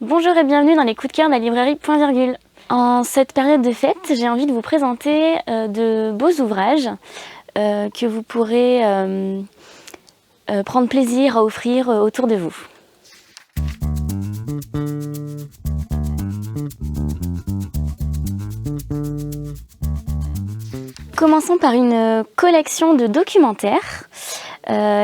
Bonjour et bienvenue dans les coups de cœur de la librairie Point Virgule. En cette période de fête, j'ai envie de vous présenter de beaux ouvrages que vous pourrez prendre plaisir à offrir autour de vous. Commençons par une collection de documentaires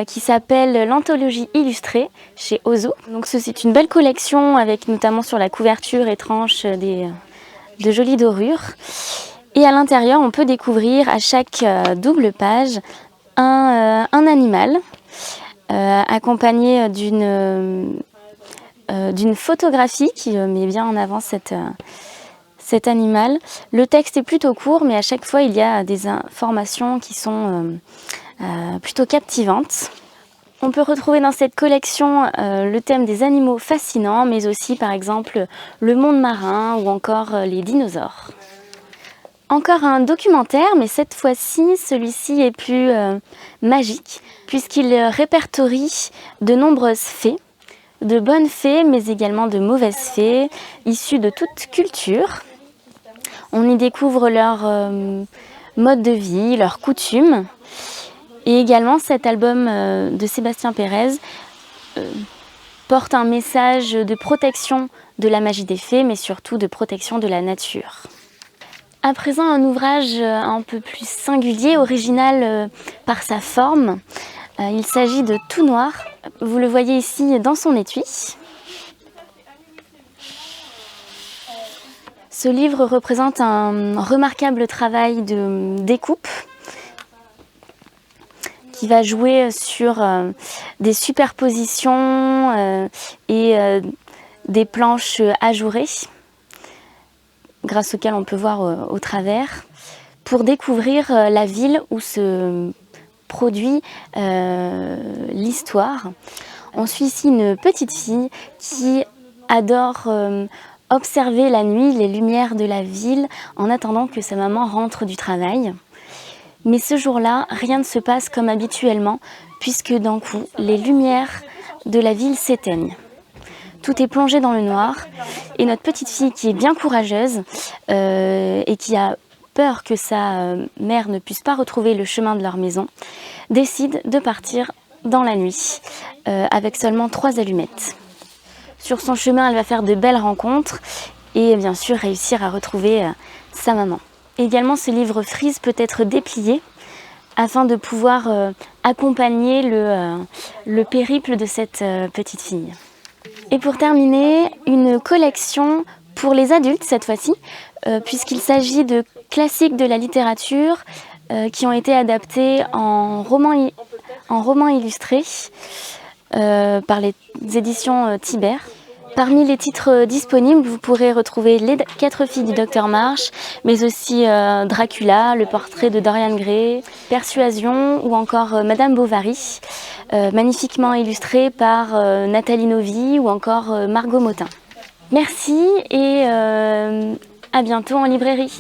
qui s'appelle l'Anthologie illustrée chez Ozo. Donc c'est une belle collection avec notamment sur la couverture étrange de jolies dorures. Et à l'intérieur, on peut découvrir à chaque double page un animal accompagné d'une photographie qui met bien en avant cet animal. Le texte est plutôt court, mais à chaque fois, il y a des informations qui sont plutôt captivantes. On peut retrouver dans cette collection le thème des animaux fascinants, mais aussi par exemple le monde marin ou encore les dinosaures. Encore un documentaire, mais cette fois-ci, celui-ci est plus magique, puisqu'il répertorie de nombreuses fées, de bonnes fées, mais également de mauvaises fées, issues de toute culture. On y découvre leur mode de vie, leurs coutumes. Et également, cet album de Sébastien Pérez porte un message de protection de la magie des fées, mais surtout de protection de la nature. À présent, un ouvrage un peu plus singulier, original par sa forme. Il s'agit de Tout Noir. Vous le voyez ici dans son étui. Ce livre représente un remarquable travail de découpe qui va jouer sur des superpositions et des planches ajourées, grâce auxquelles on peut voir au travers, pour découvrir la ville où se produit l'histoire. On suit ici une petite fille qui adore observer la nuit les lumières de la ville en attendant que sa maman rentre du travail. Mais ce jour-là, rien ne se passe comme habituellement, puisque d'un coup, les lumières de la ville s'éteignent. Tout est plongé dans le noir, et notre petite fille, qui est bien courageuse et qui a peur que sa mère ne puisse pas retrouver le chemin de leur maison, décide de partir dans la nuit, avec seulement 3 allumettes. Sur son chemin, elle va faire de belles rencontres, et bien sûr réussir à retrouver sa maman. Également, ce livre frise peut être déplié afin de pouvoir accompagner le périple de cette petite fille. Et pour terminer, une collection pour les adultes cette fois-ci, puisqu'il s'agit de classiques de la littérature qui ont été adaptés en romans illustrés par les éditions Thibert. Parmi les titres disponibles, vous pourrez retrouver Les 4 filles du Docteur March, mais aussi Dracula, Le portrait de Dorian Gray, Persuasion ou encore Madame Bovary, magnifiquement illustré par Nathalie Novi ou encore Margot Motin. Merci et à bientôt en librairie.